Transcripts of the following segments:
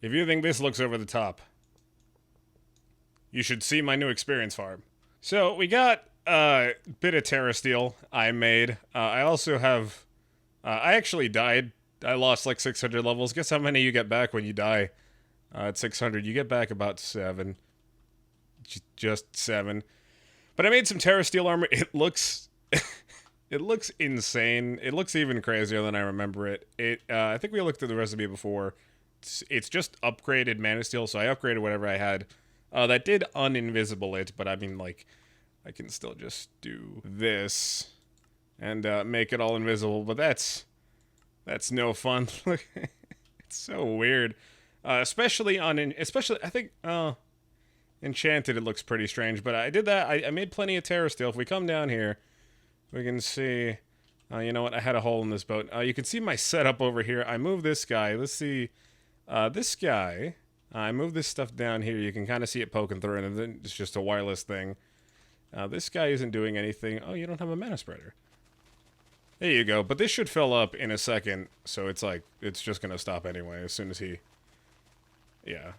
If you think this looks over the top, you should see my new experience farm. So we got a bit of Terra Steel I made. I also have. I actually died. I lost like 600 levels. Guess how many you get back when you die at 600? You get back about 7. Just 7. But I made some Terra Steel armor. It looks. It looks insane. It looks even crazier than I remember it. I think we looked at the recipe before. It's just upgraded Mana Steel, so I upgraded whatever I had. That did uninvisible it, but I mean, like, I can still just do this and make it all invisible. But that's no fun. It's so weird, especially especially I think Enchanted. It looks pretty strange, but I did that. I made plenty of Terra Steel. If we come down here, we can see. You know what? I had a hole in this boat. You can see my setup over here. I moved this guy. Let's see. This guy. I moved this stuff down here. You can kind of see it poking through, and then it's just a wireless thing. This guy isn't doing anything. Oh, you don't have a mana spreader. There you go. But this should fill up in a second, so it's like, it's just going to stop anyway as soon as he... Yeah.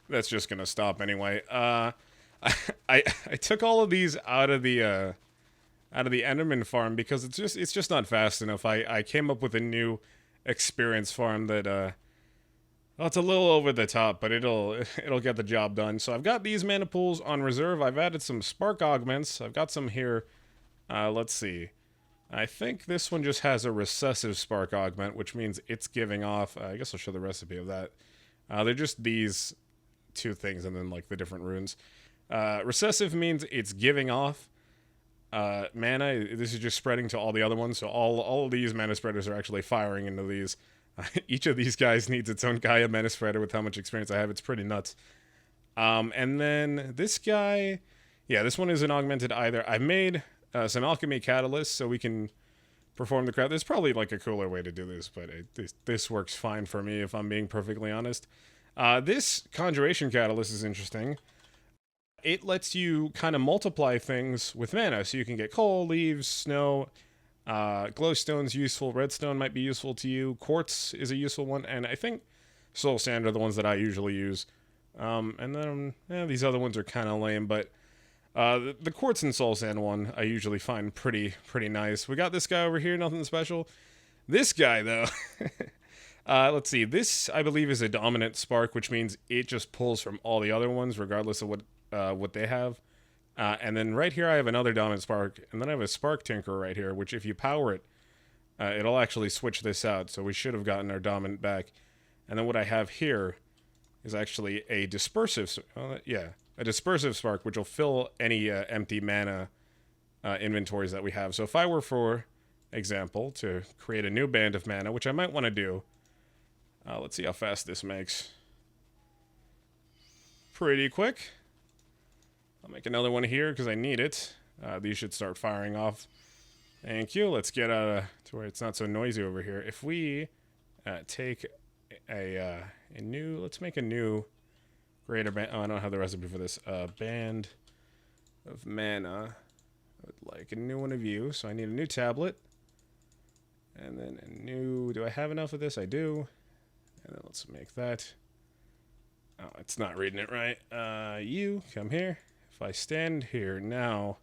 That's just going to stop anyway. I took all of these out of the Enderman farm because it's just not fast enough. I came up with a new experience farm that well, it's a little over the top, but it'll get the job done. So I've got these mana pools on reserve. I've added some spark augments. I've got some here. Let's see. I think this one just has a recessive spark augment, which means it's giving off. I guess I'll show the recipe of that. They're just these two things, and then like the different runes. Recessive means it's giving off mana. This is just spreading to all the other ones. So all of these mana spreaders are actually firing into these. Each of these guys needs its own Gaia mana spreader with how much experience I have. It's pretty nuts. And then this guy, yeah, this one isn't augmented either. I made some alchemy catalysts so we can perform the craft. There's probably like a cooler way to do this, but this works fine for me if I'm being perfectly honest. This Conjuration Catalyst is interesting. It lets you kind of multiply things with mana, so you can get coal, leaves, snow. Glowstone's useful. Redstone might be useful to you. Quartz is a useful one, and I think soul sand are the ones that I usually use. And then these other ones are kind of lame, but the quartz and soul sand one I usually find pretty nice. We got this guy over here, nothing special. This guy though, let's see. This I believe is a dominant spark, which means it just pulls from all the other ones, regardless of what they have. And then right here I have another dominant spark, and then I have a spark tinker right here, which if you power it, it'll actually switch this out, so we should have gotten our dominant back. And then what I have here is actually a dispersive, a dispersive spark, which will fill any empty mana inventories that we have. So if I were, for example, to create a new band of mana, which I might want to do, let's see how fast this makes. Pretty quick. I'll make another one here because I need it. These should start firing off. Thank you. Let's get to where it's not so noisy over here. If we take a new, let's make a new greater band. Oh, I don't have the recipe for this. Band of mana. I would like a new one of you. So I need a new tablet. And then a new, do I have enough of this? I do. And then let's make that. Oh, it's not reading it right. You, come here. If I stand here now,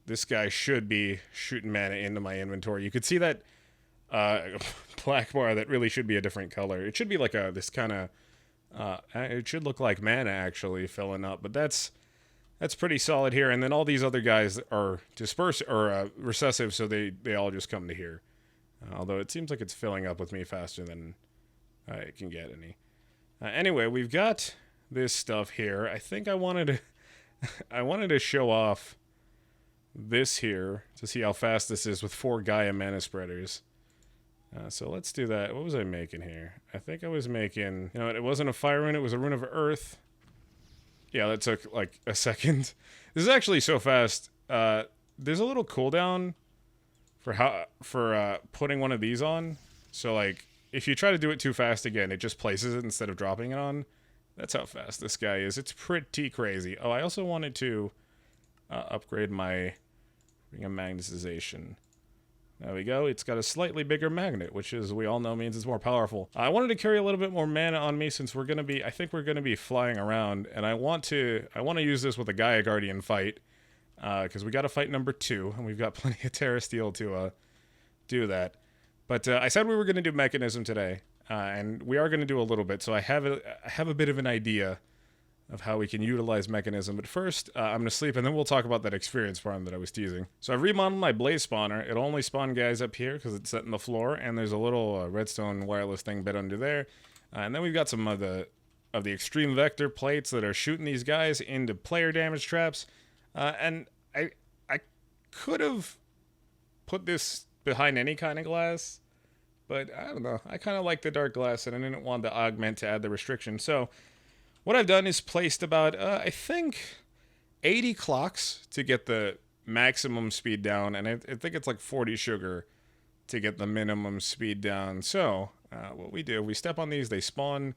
this guy should be shooting mana into my inventory. You could see that black bar that really should be a different color. It should be like this kind of, it should look like mana actually filling up, but that's pretty solid here. And then all these other guys are recessive, so they all just come to here. Although it seems like it's filling up with me faster than I can get any. Anyway, we've got this stuff here. I think I wanted to show off this here to see how fast this is with 4 Gaia mana spreaders. So let's do that. What was I making here? I think I was making, you know, it wasn't a fire rune, it was a rune of earth. Yeah, that took like a second. This is actually so fast. There's a little cooldown for putting one of these on. So like, if you try to do it too fast again, it just places it instead of dropping it on. That's how fast this guy is. It's pretty crazy. Oh, I also wanted to upgrade my ring of magnetization. There we go. It's got a slightly bigger magnet, which is, we all know, means it's more powerful. I wanted to carry a little bit more mana on me since we're gonna be, I think we're gonna be flying around, and I want to use this with a Gaia Guardian fight, because we got to fight number 2, and we've got plenty of Terra Steel to do that. But I said we were gonna do Mechanism today, and we are gonna do a little bit. So I have a bit of an idea of how we can utilize Mechanism. But first, I'm going to sleep, and then we'll talk about that experience farm that I was teasing. So I've remodeled my blaze spawner. It'll only spawn guys up here because it's set in the floor, and there's a little redstone wireless thing bit under there. And then we've got some of the extreme vector plates that are shooting these guys into player damage traps. And I could have put this behind any kind of glass, but I don't know. I kind of like the dark glass, and I didn't want to augment to add the restriction. So what I've done is placed about, I think, 80 clocks to get the maximum speed down, and I think it's like 40 sugar to get the minimum speed down. So what we do, we step on these, they spawn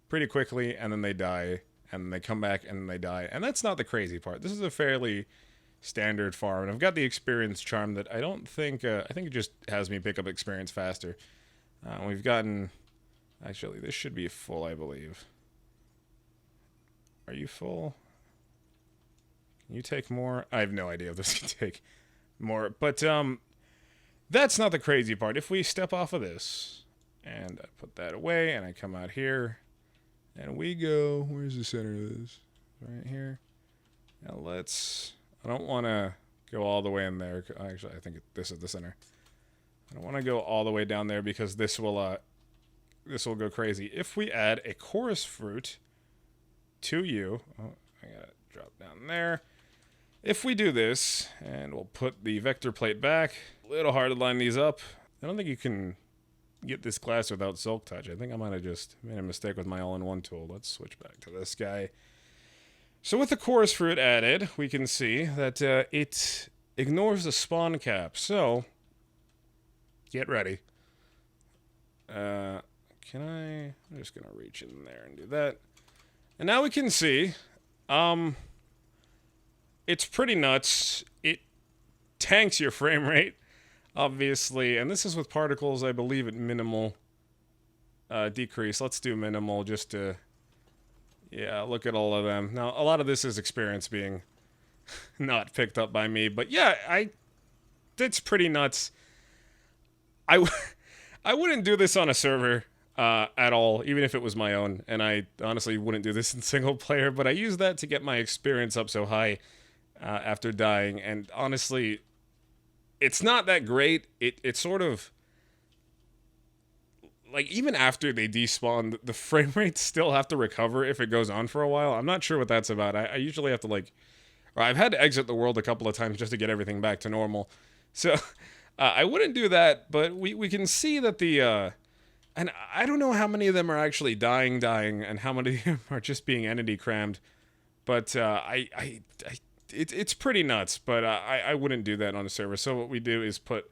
pretty quickly, and then they die, and then they come back, and then they die. And that's not the crazy part. This is a fairly standard farm, and I've got the experience charm that I don't think, I think it just has me pick up experience faster. We've gotten, actually, this should be full, I believe. Are you full? Can you take more? I have no idea if this can take more. But that's not the crazy part. If we step off of this, and I put that away, and I come out here, and we go, where's the center of this? Right here. Now let's, I don't want to go all the way in there. Actually, I think this is the center. I don't want to go all the way down there because this will go crazy. If we add a chorus fruit to you, oh, I gotta drop down there. If we do this, and we'll put the vector plate back, a little hard to line these up. I don't think you can get this glass without silk touch. I think I might have just made a mistake with my all-in-one tool. Let's switch back to this guy. So with the chorus fruit added, we can see that it ignores the spawn cap. So get ready. I'm just gonna reach in there and do that. And now we can see, it's pretty nuts. It tanks your frame rate, obviously. And this is with particles, I believe, at minimal decrease. Let's do minimal just to, yeah, look at all of them. Now, a lot of this is experience being not picked up by me. But yeah, it's pretty nuts. I wouldn't do this on a server at all, even if it was my own, and I honestly wouldn't do this in single player, but I use that to get my experience up so high after dying, and honestly, it's not that great. It's sort of, like, even after they despawn, the frame rates still have to recover if it goes on for a while. I'm not sure what that's about. I usually have to, like, or I've had to exit the world a couple of times just to get everything back to normal, so I wouldn't do that, but we can see that the, and I don't know how many of them are actually dying, and how many of them are just being entity crammed. But it's pretty nuts. But I wouldn't do that on a server. So what we do is put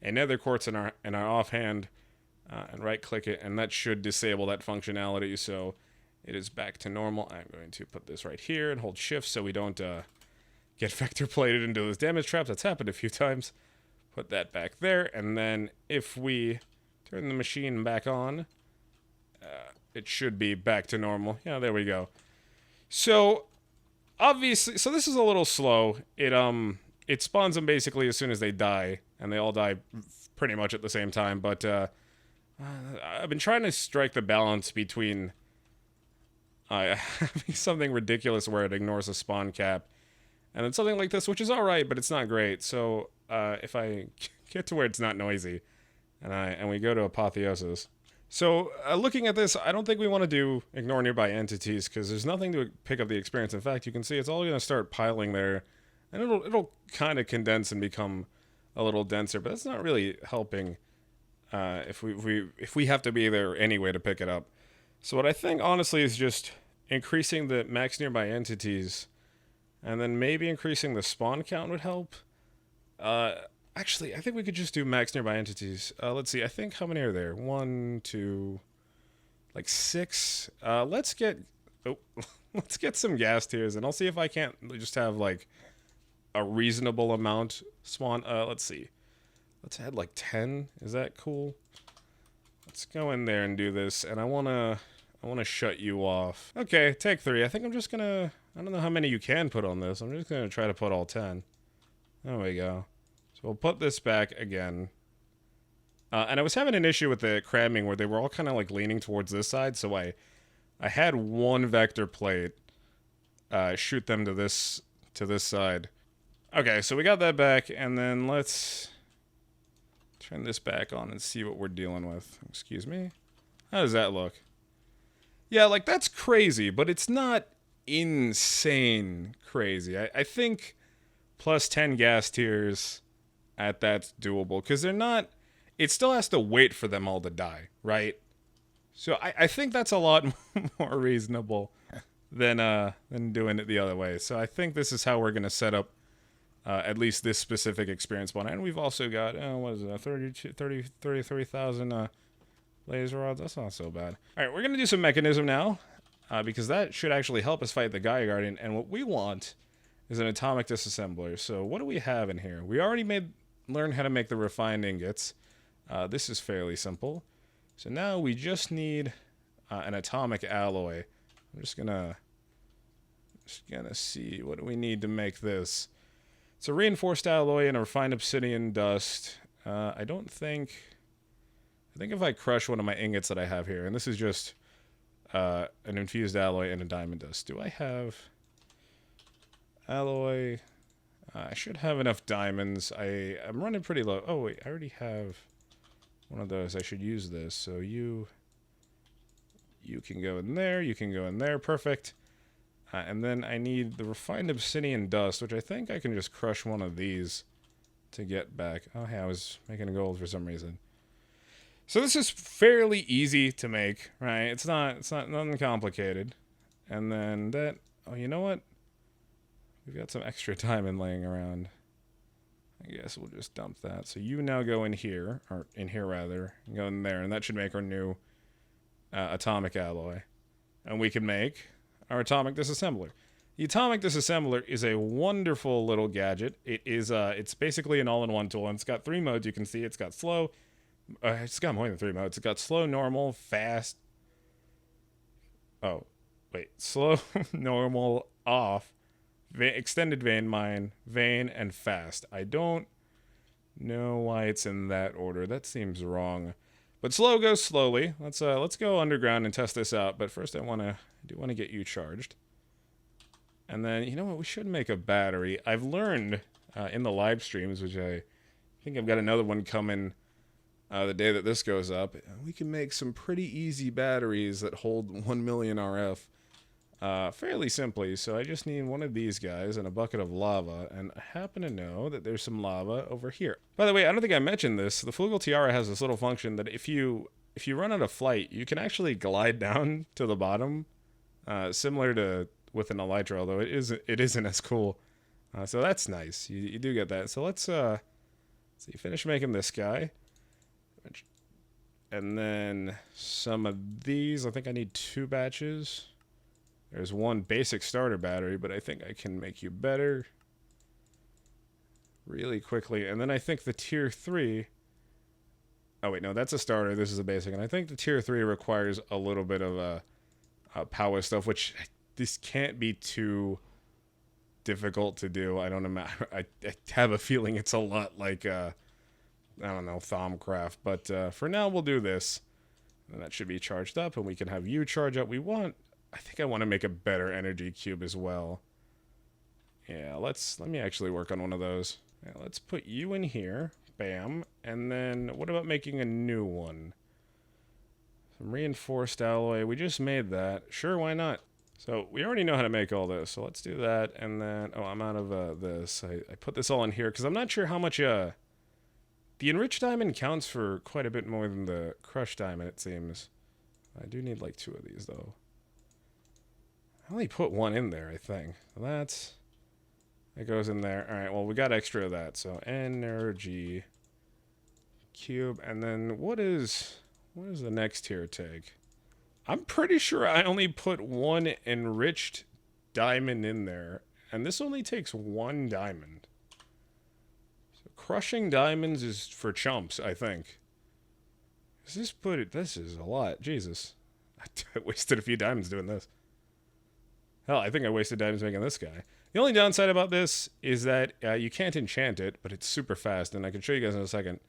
a nether quartz in our offhand and right click it, and that should disable that functionality. So it is back to normal. I'm going to put this right here and hold shift so we don't get vector plated into those damage traps. That's happened a few times. Put that back there, and then if we turn the machine back on, it should be back to normal. Yeah, there we go. So obviously, so this is a little slow. It spawns them basically as soon as they die, and they all die pretty much at the same time. But I've been trying to strike the balance between having something ridiculous where it ignores a spawn cap, and then something like this, which is all right, but it's not great. So if I get to where it's not noisy, and we go to apotheosis. So looking at this, I don't think we want to do ignore nearby entities because there's nothing to pick up the experience. In fact, you can see it's all going to start piling there, and it'll kind of condense and become a little denser. But that's not really helping if we have to be there anyway to pick it up. So what I think honestly is just increasing the max nearby entities, and then maybe increasing the spawn count would help. Actually, I think we could just do max nearby entities. Let's see, I think how many are there? 1, 2, like 6. Let's get some gas tiers, and I'll see if I can't just have like a reasonable amount spawn. Let's see. Let's add like 10. Is that cool? Let's go in there and do this, and I wanna shut you off. Okay, take 3. I think I'm just gonna, I don't know how many you can put on this. I'm just gonna try to put all 10. There we go. So we'll put this back again. And I was having an issue with the cramming where they were all kind of like leaning towards this side, so I had one vector plate shoot them to this side. Okay, so we got that back, and then let's turn this back on and see what we're dealing with. Excuse me. How does that look? Yeah, like that's crazy, but it's not insane crazy. I think plus 10 gas tiers at that's doable, because they're not, it still has to wait for them all to die, right? So I think that's a lot more reasonable than doing it the other way. So I think this is how we're going to set up at least this specific experience one. And we've also got, what is it, 33,000 laser rods. That's not so bad. All right, we're going to do some mechanism now because that should actually help us fight the Gaia Guardian. And what we want is an atomic disassembler. So what do we have in here? We already learned how to make the refined ingots. This is fairly simple. So now we just need an atomic alloy. I'm just gonna see what do we need to make this. It's a reinforced alloy and a refined obsidian dust. I think if I crush one of my ingots that I have here, and this is just an infused alloy and a diamond dust. Do I have alloy? I should have enough diamonds. I'm running pretty low. Oh wait, I already have one of those. I should use this. So you can go in there. You can go in there. Perfect. And then I need the refined obsidian dust, which I think I can just crush one of these to get back. Oh, hey, I was making gold for some reason. So this is fairly easy to make, right? It's not nothing complicated. And then that, oh, you know what? We've got some extra diamond laying around. I guess we'll just dump that. So you now go in here, or in here rather, and go in there, and that should make our new atomic alloy. And we can make our atomic disassembler. The atomic disassembler is a wonderful little gadget. It is it's basically an all-in-one tool, and it's got 3 modes. You can see it's got slow. It's got more than 3 modes. It's got slow, normal, fast. Oh, wait, slow, normal, off, extended vein mine, vein, and fast. I don't know why it's in that order. That seems wrong. But slow goes slowly. Let's go underground and test this out. But first, I do want to get you charged. And then, you know what? We should make a battery. I've learned in the live streams, which I think I've got another one coming the day that this goes up. We can make some pretty easy batteries that hold 1 million RF fairly simply. So I just need one of these guys and a bucket of lava. And I happen to know that there's some lava over here. By the way, I don't think I mentioned this. The Flugel Tiara has this little function that if you run out of flight, you can actually glide down to the bottom, similar to with an elytra, although it isn't as cool. So that's nice. You do get that. So let's see, finish making this guy. And then some of these. I think I need 2 batches. There's one basic starter battery, but I think I can make you better really quickly. And then I think the tier 3. Oh wait, no, that's a starter. This is a basic. And I think the tier 3 requires a little bit of power stuff, which this can't be too difficult to do. I don't know. I have a feeling it's a lot like I don't know, Thaumcraft. But for now, we'll do this. And that should be charged up, and we can have you charge up. I think I want to make a better energy cube as well. Yeah, let me actually work on one of those. Yeah, let's put you in here. Bam. And then what about making a new one? Some reinforced alloy. We just made that. Sure, why not? So we already know how to make all this. So let's do that. And then, oh, I'm out of this. I put this all in here because I'm not sure how much... the enriched diamond counts for quite a bit more than the crushed diamond, it seems. I do need like 2 of these, though. I only put 1 in there, I think. That goes in there. All right, well, we got extra of that. So energy cube. And then what does the next tier take? I'm pretty sure I only put 1 enriched diamond in there. And this only takes 1 diamond. So crushing diamonds is for chumps, I think. This is a lot. Jesus. I wasted a few diamonds doing this. Hell, I think I wasted diamonds making this guy. The only downside about this is that you can't enchant it, but it's super fast, and I can show you guys in a second.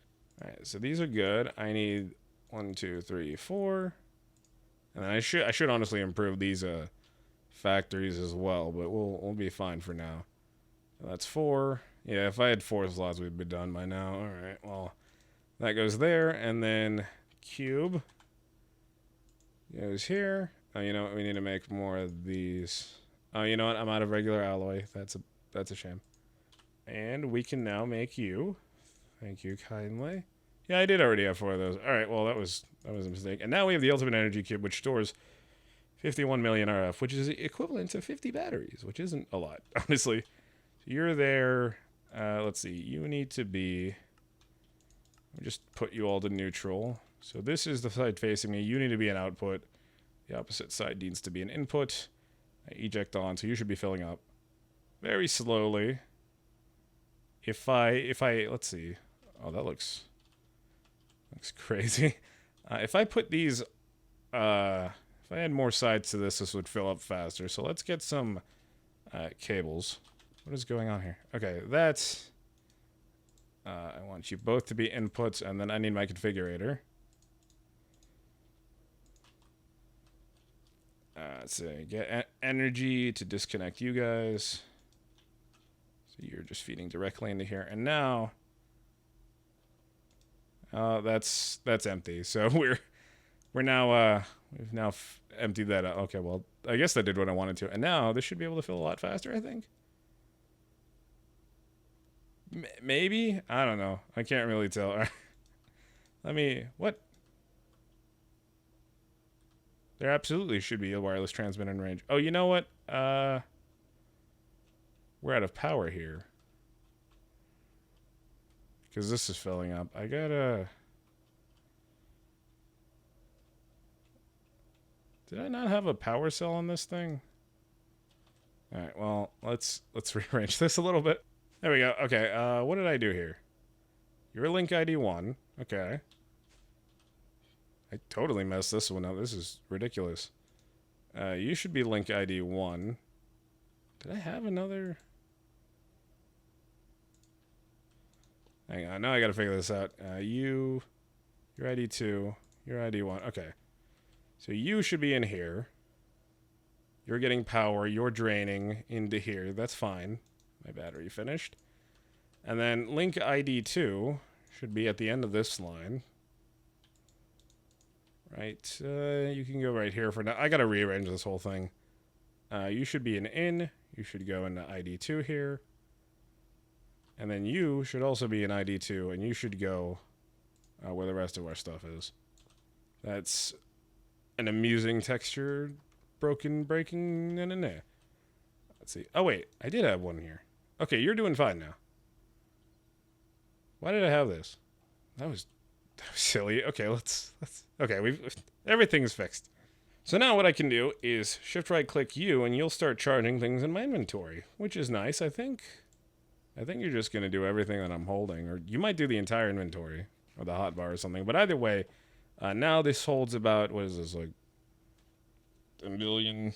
Alright, so these are good. I need 1, 2, 3, 4. And then I should honestly improve these factories as well, but we'll be fine for now. That's 4. Yeah, if I had 4 slots, we'd be done by now. Alright, well, that goes there, and then cube goes here. Oh, you know what? We need to make more of these. Oh, you know what? I'm out of regular alloy. That's a shame. And we can now make you. Thank you kindly. Yeah, I did already have 4 of those. All right, well, that was a mistake. And now we have the ultimate energy cube, which stores 51 million RF, which is equivalent to 50 batteries, which isn't a lot, honestly. So you're there. Let's see. You need to be. I'll just put you all to neutral. So this is the side facing me. You need to be an output. The opposite side needs to be an input. I eject on, so you should be filling up very slowly. If I let's see. Oh, that looks crazy. If I put these, if I had more sides to this would fill up faster. So let's get some cables. What is going on here? Okay, that's. I want you both to be inputs, and then I need my configurator. Let's see, get energy to disconnect you guys. So you're just feeding directly into here, and now, that's empty. So we're now we've now emptied that out. Okay, well, I guess that did what I wanted to, and now this should be able to fill a lot faster, I think. Maybe? I don't know. I can't really tell. Let me... What? There absolutely should be a wireless transmitter in range. Oh, you know what? We're out of power here. Because this is filling up. I gotta... Did I not have a power cell on this thing? Alright, well, let's rearrange this a little bit. There we go. Okay, what did I do here? You're link ID 1. Okay. I totally messed this one up. This is ridiculous. You should be link ID 1. Did I have another? Hang on. Now I gotta figure this out. You're ID 2. You're ID 1. Okay. So you should be in here. You're getting power. You're draining into here. That's fine. My battery finished. And then link ID 2 should be at the end of this line. Right. You can go right here for now. I gotta rearrange this whole thing. You should be an in. You should go into ID 2 here. And then you should also be an ID 2, and you should go where the rest of our stuff is. That's an amusing texture. Breaking. No. Let's see. Oh, wait. I did have one here. Okay, you're doing fine now. Why did I have this? That was silly. Okay, let's okay, everything's fixed. So now what I can do is shift right click you, and you'll start charging things in my inventory, which is nice. I think you're just gonna do everything that I'm holding, or you might do the entire inventory or the hotbar or something. But either way, now this holds about, what is this, like a million?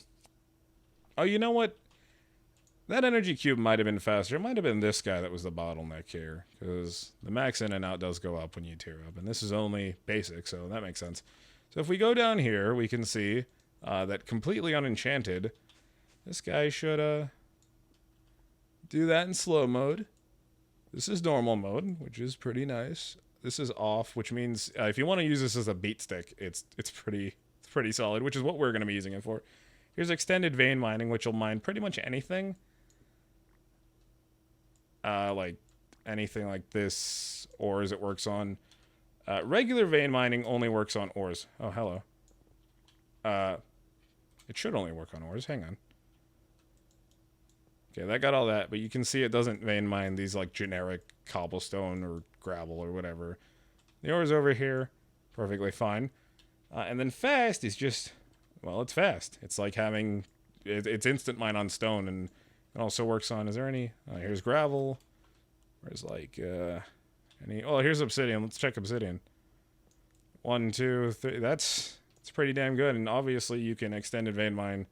Oh, you know what? That energy cube might have been faster. It might have been this guy that was the bottleneck here, because the max in and out does go up when you tier up, and this is only basic, so that makes sense. So if we go down here, we can see that completely unenchanted, this guy should do that in slow mode. This is normal mode, which is pretty nice. This is off, which means if you want to use this as a beat stick, it's pretty solid, which is what we're going to be using it for. Here's extended vein mining, which will mine pretty much anything. Like anything like this, ores it works on. Regular vein mining only works on ores. Oh, hello. It should only work on ores. Hang on. Okay, that got all that, but you can see it doesn't vein mine these like generic cobblestone or gravel or whatever. The ores over here, perfectly fine. And then fast is just, well, it's fast. It's like having, it's instant mine on stone, and it also works on, is there any, here's gravel. Where's like, any... Oh, here's obsidian. Let's check obsidian. 1, 2, 3. It's pretty damn good. And obviously you can extended vein mine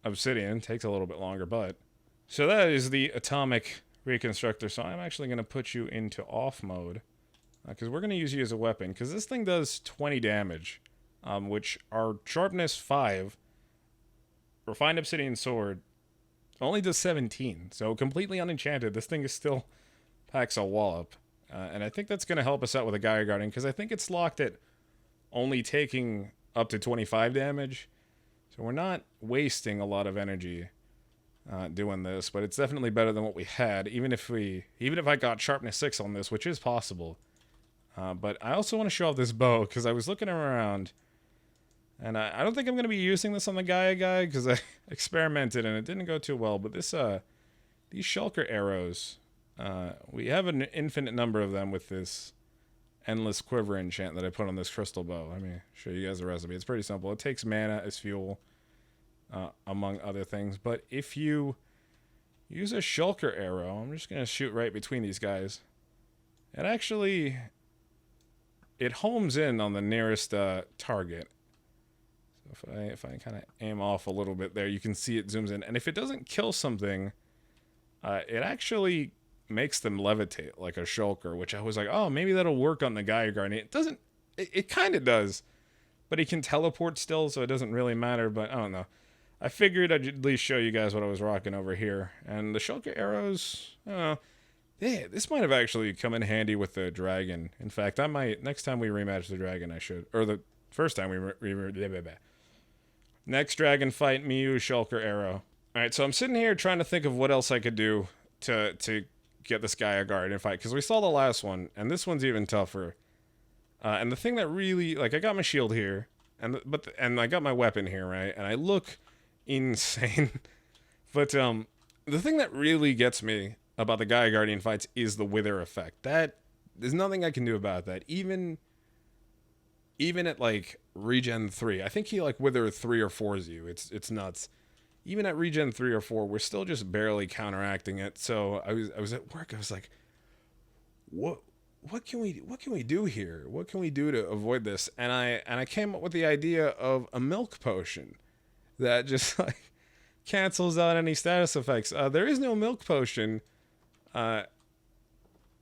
obsidian. Takes a little bit longer, but... So that is the atomic reconstructor. So I'm actually going to put you into off mode. Because we're going to use you as a weapon. Because this thing does 20 damage. Which our sharpness 5... Refined obsidian sword only does 17. So completely unenchanted. This thing is still packs a wallop. And I think that's going to help us out with a Gaia Guardian, because I think it's locked at only taking up to 25 damage. So we're not wasting a lot of energy doing this, but it's definitely better than what we had, even if I got sharpness 6 on this, which is possible. But I also want to show off this bow, because I was looking around, and I don't think I'm going to be using this on the Gaia guy, because I experimented and it didn't go too well. But this, these shulker arrows, we have an infinite number of them with this endless quiver enchant that I put on this crystal bow. Let me show you guys the recipe. It's pretty simple. It takes mana as fuel, among other things. But if you use a shulker arrow, I'm just going to shoot right between these guys. It actually, it homes in on the nearest target. So if I kind of aim off a little bit there, you can see it zooms in. And if it doesn't kill something, it actually makes them levitate like a shulker, which I was like, oh, maybe that'll work on the Gaia Guardian. It doesn't, it kind of does, but he can teleport still, so it doesn't really matter. But I don't know. I figured I'd at least show you guys what I was rocking over here. And the shulker arrows, I don't know. Yeah, this might have actually come in handy with the dragon. In fact, I might, next time we rematch the dragon, I should, or the first time next dragon fight, Miyu shulker arrow. Alright, so I'm sitting here trying to think of what else I could do to get this Gaia Guardian fight, because we saw the last one, and this one's even tougher. And the thing that really, like, I got my shield here, and I got my weapon here, right? And I look insane. But the thing that really gets me about the Gaia Guardian fights is the wither effect. That there's nothing I can do about that. Even at like regen 3, I think he like wither 3 or 4s you. It's nuts. Even at regen 3 or 4, we're still just barely counteracting it. So I was at work. I was like, what can we do here? What can we do to avoid this? And I came up with the idea of a milk potion that just like cancels out any status effects. There is no milk potion,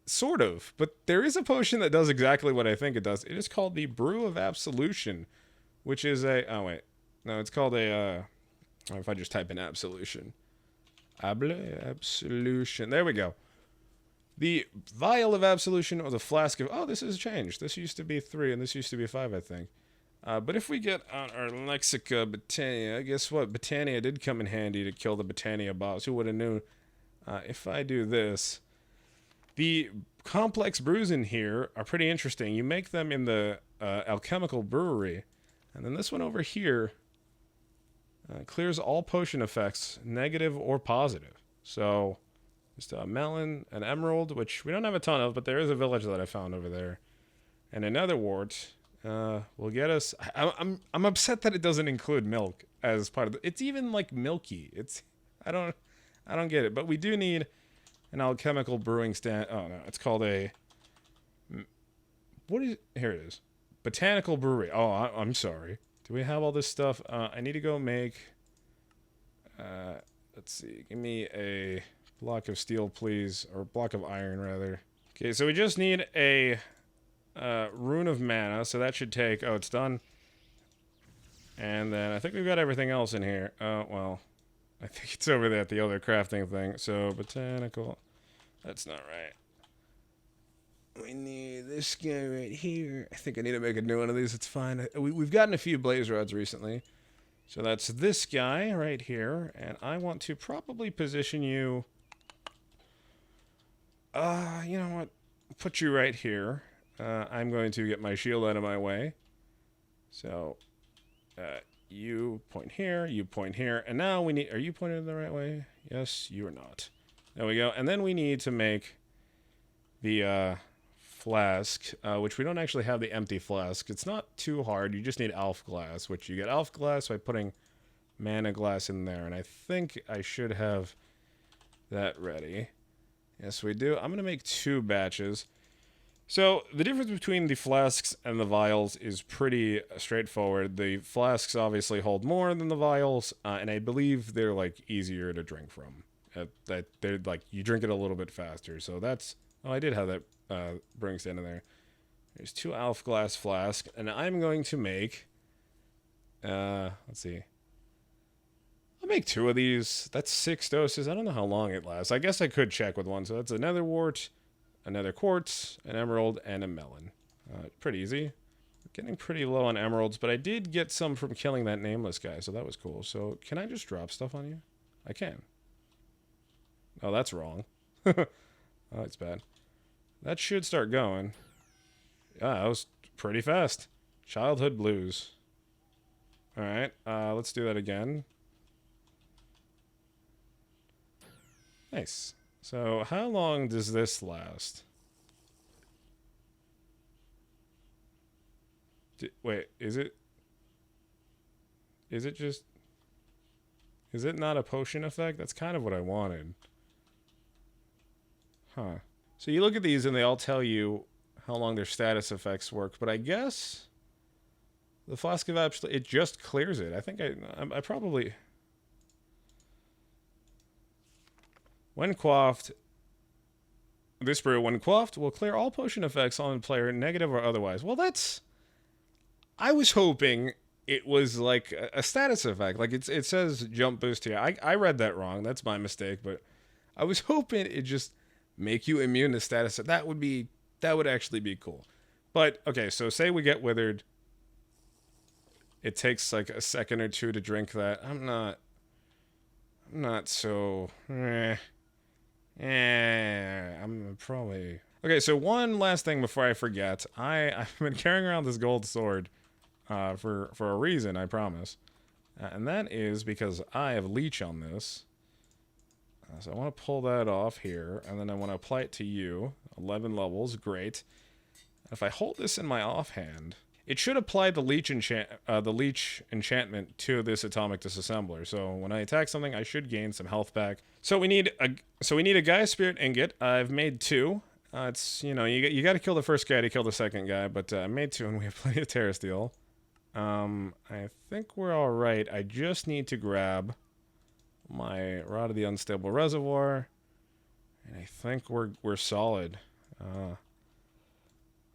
sort of, but there is a potion that does exactly what I think it does. It is called the Brew of Absolution, which is it's called a if I just type in absolution. Absolution. There we go. The vial of absolution, or the flask of... Oh, this has changed. This used to be 3, and this used to be 5, I think. But if we get on our Lexica Botania, guess what? Botania did come in handy to kill the Botania boss. Who would have known? If I do this... The complex brews in here are pretty interesting. You make them in the alchemical brewery. And then this one over here... clears all potion effects, negative or positive. So, just a melon, an emerald, which we don't have a ton of, but there is a village that I found over there, and another wart will get us. I'm upset that it doesn't include milk as part of it. It's even like milky. I don't get it. But we do need an alchemical brewing stand. Oh no, it's called a. What is? Here it is. Botanical brewery. Oh, I'm sorry. Do we have all this stuff? I need to go make... let's see. Give me a block of steel, please. Or a block of iron, rather. Okay, so we just need a rune of mana. So that should take... Oh, it's done. And then I think we've got everything else in here. Well, I think it's over there at the other crafting thing. So, botanical... That's not right. We need this guy right here. I think I need to make a new one of these. It's fine. We've gotten a few blaze rods recently. So that's this guy right here. And I want to probably position you... you know what? Put you right here. I'm going to get my shield out of my way. So, you point here, you point here. And now we need... Are you pointed the right way? Yes, you are not. There we go. And then we need to make the... flask, which we don't actually have the empty flask. It's not too hard. You just need elf glass, which you get elf glass by putting mana glass in there. And I think I should have that ready. Yes, we do. I'm going to make 2 batches. So, the difference between the flasks and the vials is pretty straightforward. The flasks obviously hold more than the vials, and I believe they're, like, easier to drink from. That they're, like, you drink it a little bit faster. So that's... Oh, I did have that brewing stand in there. There's 2 Alf glass flasks, and I'm going to make... let's see. I'll make 2 of these. That's 6 doses. I don't know how long it lasts. I guess I could check with one. So that's a nether wart, another quartz, an emerald, and a melon. Pretty easy. Getting pretty low on emeralds, but I did get some from killing that nameless guy, so that was cool. So can I just drop stuff on you? I can. Oh, that's wrong. Oh, that's bad. That should start going. Yeah, that was pretty fast. Childhood blues. Alright, let's do that again. Nice. So, how long does this last? Wait, is it just... Is it not a potion effect? That's kind of what I wanted. Huh. So you look at these and they all tell you how long their status effects work, but I guess... The Flask of Absolute, it just clears it. I think I probably... When quaffed, this brew, when quaffed, will clear all potion effects on the player, negative or otherwise. Well, that's... I was hoping it was like a status effect. Like, it says jump boost here. I read that wrong. That's my mistake, but I was hoping it just make you immune to status. That would actually be cool. But, okay, so say we get withered. It takes like a second or 2 to drink that. I'm not so... I'm probably... Okay, so one last thing before I forget. I've been carrying around this gold sword for a reason, I promise. And that is because I have leech on this. So I want to pull that off here, and then I want to apply it to you. 11 levels, great. If I hold this in my offhand... It should apply the leech enchantment to this atomic disassembler. So when I attack something, I should gain some health back. So we need a Gaia Spirit ingot. I've made 2. It's, you know, you got to kill the first guy to kill the second guy, but I made 2 and we have plenty of Terra Steel. I think we're all right. I just need to grab my Rod of the Unstable Reservoir, and I think we're solid.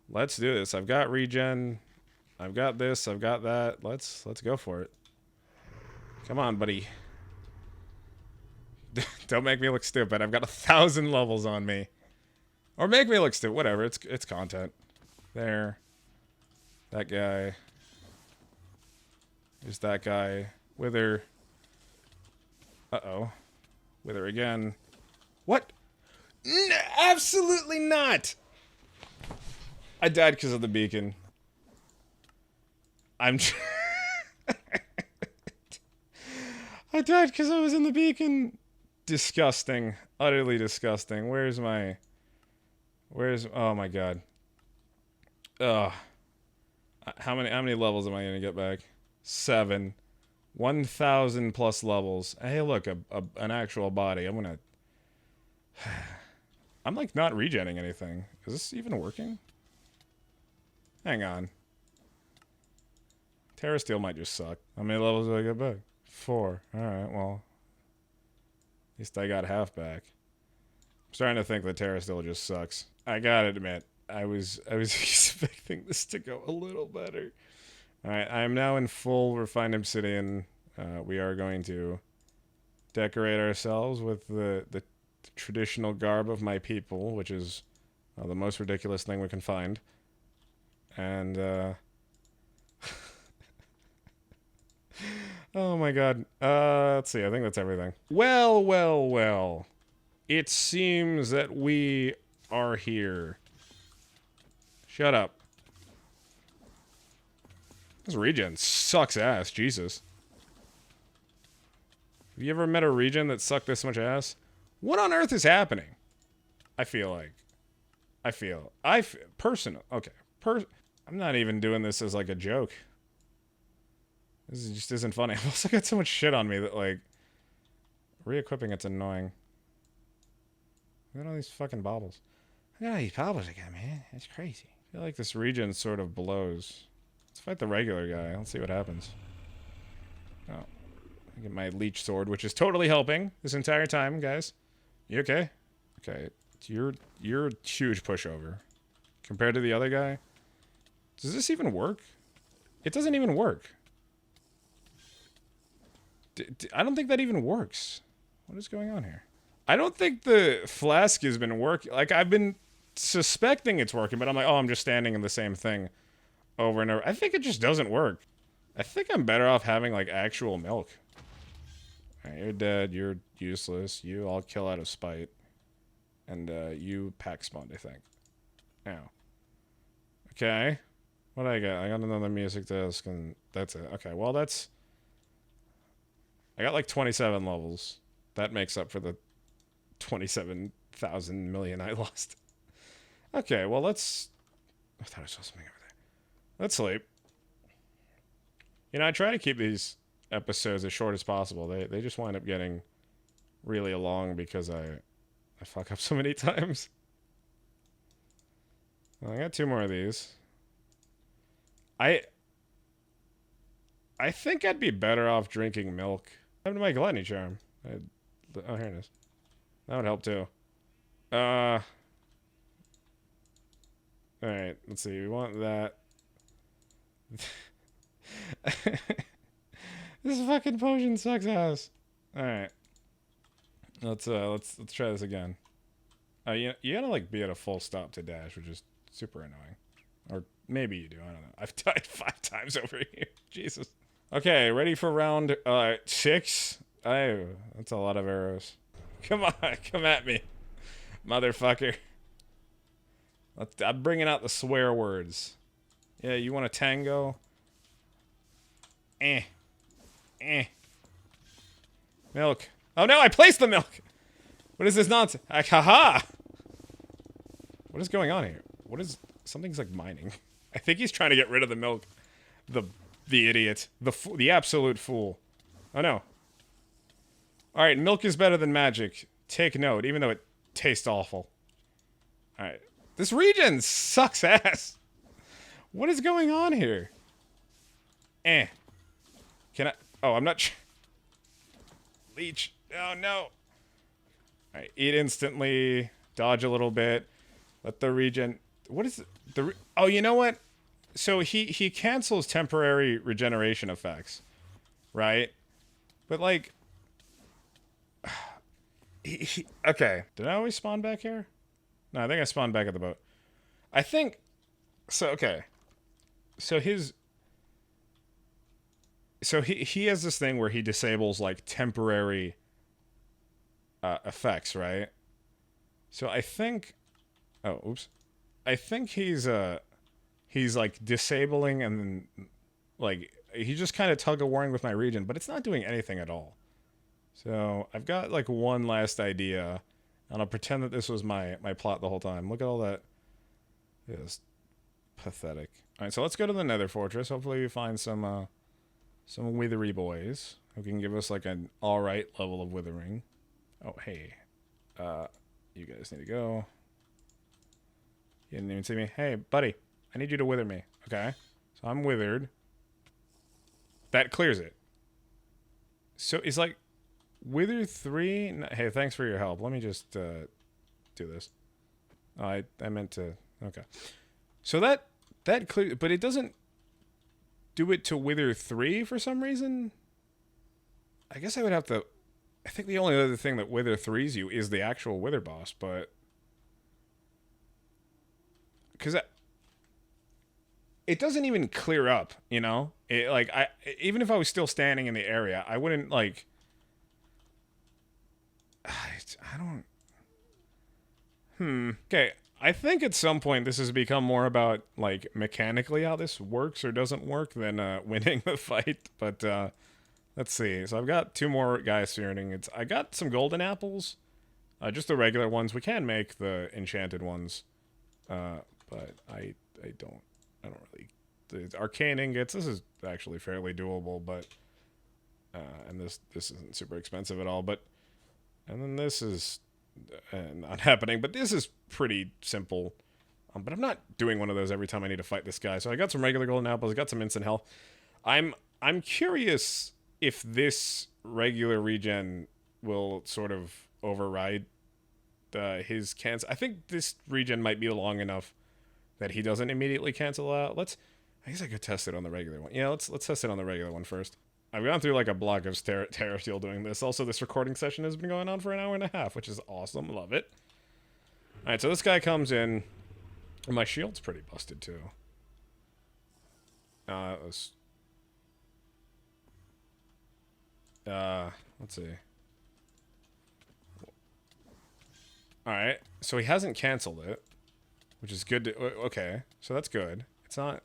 Let's do this. I've got regen. I've got this, I've got that. Let's go for it. Come on, buddy. Don't make me look stupid. I've got 1,000 levels on me. Or make me look stupid. Whatever, it's content. There. That guy. There's that guy. Wither. Uh-oh. Wither again. What? Absolutely not! I died because of the beacon. I died because I was in the beacon. Disgusting. Utterly disgusting. Oh my god. Ugh. How many levels am I gonna get back? 7. 1,000 plus levels. Hey, look, an actual body. I'm like not regenning anything. Is this even working? Hang on. Terra Steel might just suck. How many levels do I get back? 4. Alright, well. At least I got half back. I'm starting to think that Terra Steel just sucks. I gotta admit, I was expecting this to go a little better. Alright, I am now in full Refined Obsidian. We are going to decorate ourselves with the traditional garb of my people, which is the most ridiculous thing we can find. And, oh my god. Let's see, I think that's everything. Well. It seems that we are here. Shut up. This regen sucks ass, Jesus. Have you ever met a regen that sucked this much ass? What on earth is happening? I'm not even doing this as like a joke. This just isn't funny. I've also got so much shit on me that, like, re-equipping it's annoying. Look at all these fucking baubles. Look at all these baubles again, man. That's crazy. I feel like this region sort of blows. Let's fight the regular guy. Let's see what happens. Oh. I get my leech sword, which is totally helping this entire time, guys. You okay? Okay. You're a huge pushover. Compared to the other guy. Does this even work? It doesn't even work. I don't think that even works. What is going on here? I don't think the flask has been working. Like, I've been suspecting it's working, but I'm like, oh, I'm just standing in the same thing over and over. I think it just doesn't work. I think I'm better off having, like, actual milk. Alright, you're dead. You're useless. You all kill out of spite. And, you pack spawned, I think. Now. Okay. What do I got? I got another music disc, and that's it. Okay, well, that's... I got, like, 27 levels. That makes up for the 27,000 million I lost. Okay, well, let's... I thought I saw something over there. Let's sleep. You know, I try to keep these episodes as short as possible. They just wind up getting really long because I fuck up so many times. Well, I got 2 more of these. I think I'd be better off drinking milk. What happened to my gluttony charm? Oh, here it is. That would help too. Alright, let's see. We want that. This fucking potion sucks ass. Alright. Let's try this again. You gotta like be at a full stop to dash, which is super annoying. Or maybe you do, I don't know. I've died 5 times over here. Jesus. Okay, ready for round 6? That's a lot of arrows. Come on, come at me, motherfucker. I'm bringing out the swear words. Yeah, you want a tango? Milk. Oh no, I placed the milk! What is this nonsense? Haha! What is going on here? What is... Something's like mining. I think he's trying to get rid of the milk. The idiot. The absolute fool. Oh no. Alright, milk is better than magic. Take note, even though it tastes awful. Alright. This region sucks ass. What is going on here? Can I... Oh, I'm not... Leech. Oh, no. Alright, eat instantly. Dodge a little bit. Let the regen... What is the... Oh, you know what? So he cancels temporary regeneration effects. Right? But, like... Okay. Did I always spawn back here? No, I think I spawned back at the boat. I think... So, okay. So his... So he has this thing where he disables, like, temporary effects, right? So I think... Oh, oops. I think he's like, disabling and then, like, he's just kind of tug-of-warring with my region, but it's not doing anything at all. So I've got, like, one last idea, and I'll pretend that this was my plot the whole time. Look at all that. It's pathetic. Alright, so let's go to the Nether Fortress. Hopefully we find some withery boys who can give us, like, an alright level of withering. Oh, hey. You guys need to go. You didn't even see me. Hey, buddy. I need you to wither me. Okay. So I'm withered. That clears it. So it's like... Wither 3... No, hey, thanks for your help. Let me just do this. Oh, I meant to... Okay. So that clear... But it doesn't do it to Wither 3 for some reason? I guess I would have to... I think the only other thing that Wither 3's you is the actual Wither boss, but... Because it doesn't even clear up, you know? It, like, even if I was still standing in the area, I wouldn't, like... I don't... Okay, I think at some point this has become more about, like, mechanically how this works or doesn't work than winning the fight, but let's see. So I've got 2 more guys spearning. I got some golden apples, just the regular ones. We can make the enchanted ones, but I don't really... The arcane ingots, this is actually fairly doable, but... and this isn't super expensive at all, but... And then this is not happening. But this is pretty simple. But I'm not doing one of those every time I need to fight this guy. So I got some regular golden apples. I got some instant health. I'm curious if this regular regen will sort of override his cancel. I think this regen might be long enough that he doesn't immediately cancel out. I guess I could test it on the regular one. Yeah, let's test it on the regular one first. I've gone through like a block of Terra Steel doing this. Also, this recording session has been going on for an hour and a half, which is awesome. Love it. All right, so this guy comes in. And my shield's pretty busted too. Let's see. Alright, so he hasn't canceled it, which is good to, okay, so that's good. It's not,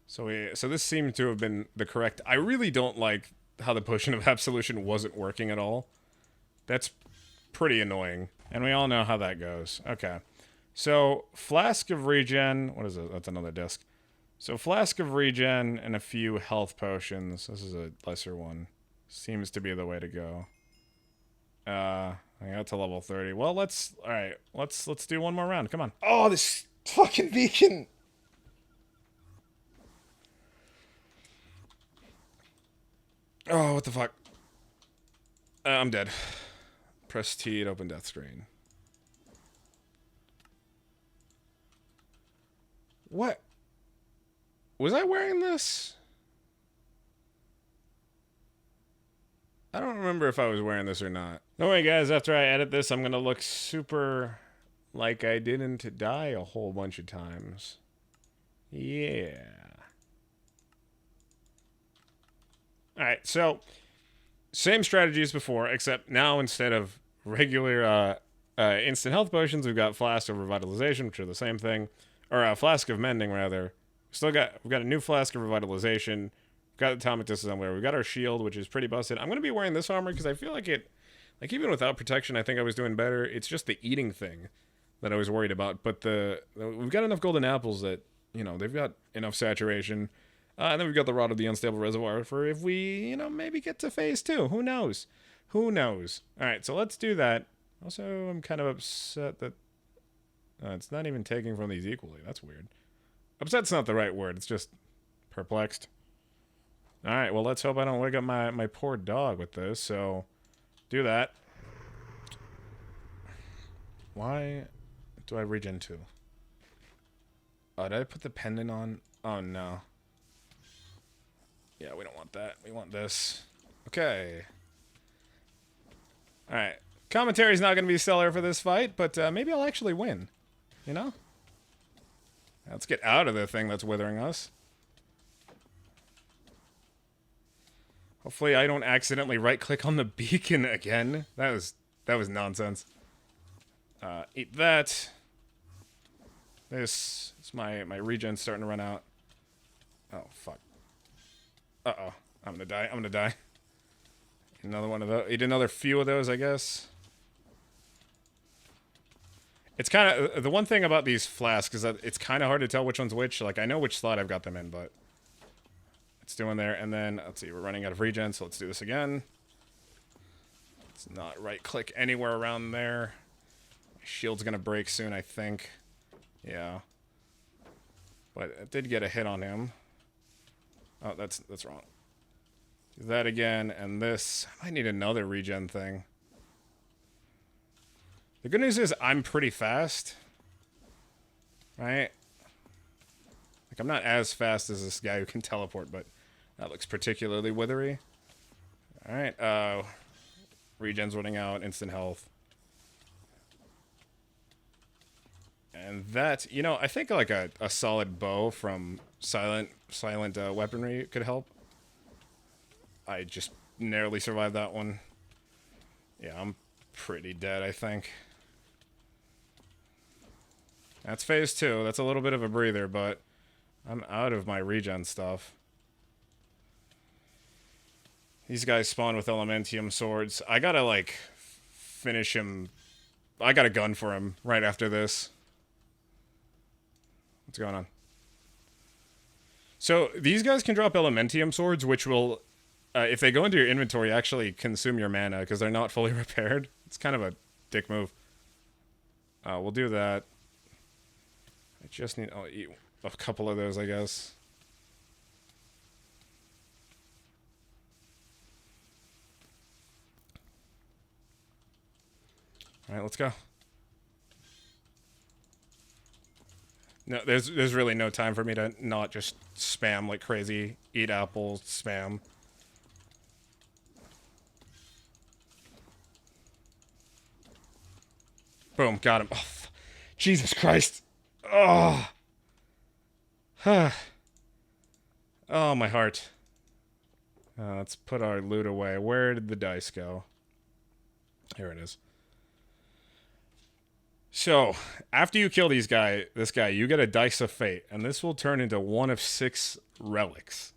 so this seemed to have been the correct, I really don't like how the Potion of Absolution wasn't working at all. That's pretty annoying, and we all know how that goes. Okay. So, Flask of Regen, what is it? That's another disc. So, Flask of Regen and a few health potions. This is a lesser one. Seems to be the way to go. I got to level 30. Well, let's do one more round. Come on. Oh, this fucking beacon! Oh, what the fuck? I'm dead. Press T to open death screen. What? Was I wearing this? I don't remember if I was wearing this or not. Don't worry, guys. After I edit this, I'm going to look super like I didn't die a whole bunch of times. Yeah. Alright, so same strategy as before, except now instead of regular instant health potions, we've got Flask of Revitalization, which are the same thing. Or a Flask of Mending, rather. We've got a new Flask of Revitalization. We've got Atomic Disassembler. We've got our shield, which is pretty busted. I'm going to be wearing this armor because I feel like it, like even without protection, I think I was doing better. It's just the eating thing that I was worried about. But we've got enough golden apples that, you know, they've got enough saturation. And then we've got the Rod of the Unstable Reservoir for if we, you know, maybe get to phase 2. Who knows? Who knows? All right, so let's do that. Also, I'm kind of upset that it's not even taking from these equally. That's weird. Upset's not the right word. It's just perplexed. All right, well, let's hope I don't wake up my poor dog with this. So, do that. Why do I regen 2? Oh, did I put the pendant on? Oh, no. Yeah, we don't want that. We want this. Okay. All right. Commentary's not going to be stellar for this fight, but maybe I'll actually win. You know? Let's get out of the thing that's withering us. Hopefully I don't accidentally right-click on the beacon again. That was nonsense. Eat that. This is my regen's starting to run out. Oh, fuck. Uh-oh. I'm gonna die. I'm gonna die. Another one of those. Eat another few of those, I guess. It's kind of... The one thing about these flasks is that it's kind of hard to tell which one's which. Like, I know which slot I've got them in, but... It's doing there. And then, let's see, we're running out of regen, so let's do this again. Let's not right-click anywhere around there. My shield's gonna break soon, I think. Yeah. But it did get a hit on him. Oh, that's wrong. Do that again, and this... I might need another regen thing. The good news is I'm pretty fast. Right? Like, I'm not as fast as this guy who can teleport, but that looks particularly withery. Alright, regen's running out, instant health. And that, you know, I think like a solid bow from silent weaponry could help. I just narrowly survived that one. Yeah, I'm pretty dead, I think. That's phase 2. That's a little bit of a breather, but I'm out of my regen stuff. These guys spawn with Elementium swords. I gotta, like, finish him. I got a gun for him right after this. What's going on? So, these guys can drop Elementium swords, which will, if they go into your inventory, actually consume your mana, because they're not fully repaired. It's kind of a dick move. We'll do that. I just need... I'll eat a couple of those, I guess. Alright, let's go. No, there's really no time for me to not just spam like crazy. Eat apples, spam. Boom, got him. Oh, Jesus Christ. Oh. Oh, my heart. Let's put our loot away. Where did the dice go? Here it is. So, after you kill this guy, you get a Dice of Fate, and this will turn into one of 6 relics.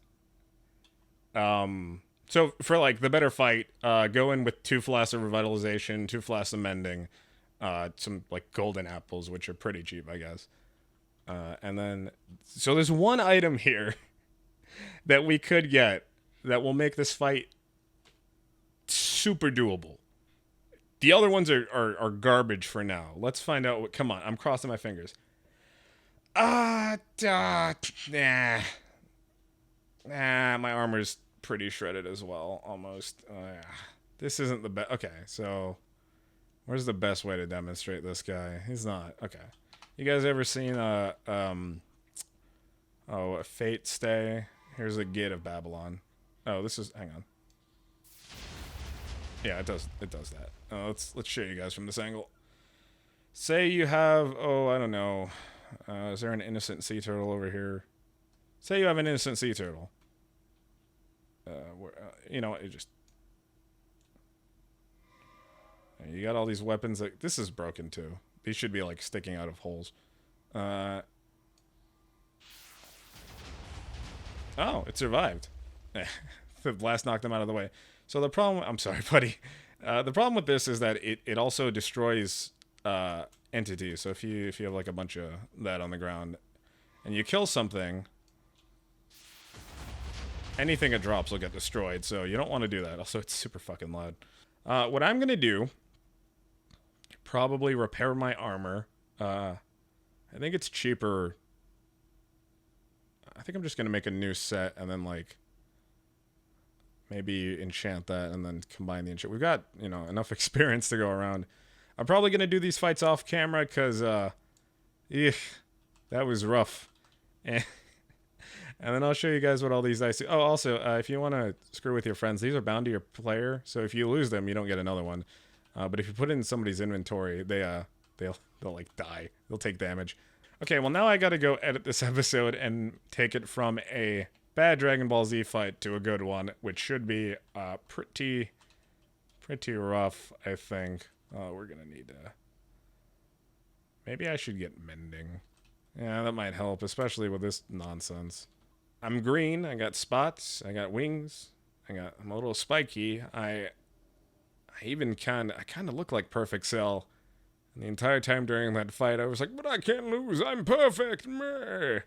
So for like the better fight, go in with 2 flasks of revitalization, 2 flasks of mending, some like golden apples, which are pretty cheap, I guess. And then, so there's one item here that we could get that will make this fight super doable. The other ones are garbage for now. Let's find out what... Come on, I'm crossing my fingers. Nah. Nah, my armor's pretty shredded as well, almost. This isn't the best... Okay, so... Where's the best way to demonstrate this guy? He's not... Okay. You guys ever seen a Fate Stay? Here's a Gate of Babylon. Oh, this is... Hang on. Yeah, it does that. Let's show you guys from this angle. Say you have, I don't know. Is there an innocent sea turtle over here? Say you have an innocent sea turtle. You know what? You got all these weapons. This is broken too. These should be like sticking out of holes. Oh, it survived. The blast knocked them out of the way. So the problem... I'm sorry, buddy. The problem with this is that it also destroys entities. So if you have like a bunch of that on the ground and you kill something, anything it drops will get destroyed. So you don't want to do that. Also, it's super fucking loud. What I'm going to do, probably repair my armor. I think it's cheaper. I think I'm just going to make a new set and then like... maybe enchant that and then combine the enchant. We've got, enough experience to go around. I'm probably going to do these fights off camera because, that was rough. And then I'll show you guys what all these dice do. Oh, also, if you want to screw with your friends, these are bound to your player. So if you lose them, you don't get another one. But if you put it in somebody's inventory, they'll like die. They'll take damage. Okay, well now I got to go edit this episode and take it from a bad Dragon Ball Z fight to a good one, which should be pretty rough, I think. We're gonna need to... Maybe I should get mending. Yeah, that might help, especially with this nonsense. I'm green, I got spots, I got wings, I'm a little spiky. I kind of look like Perfect Cell. And the entire time during that fight, I was like, but I can't lose, I'm perfect, meh.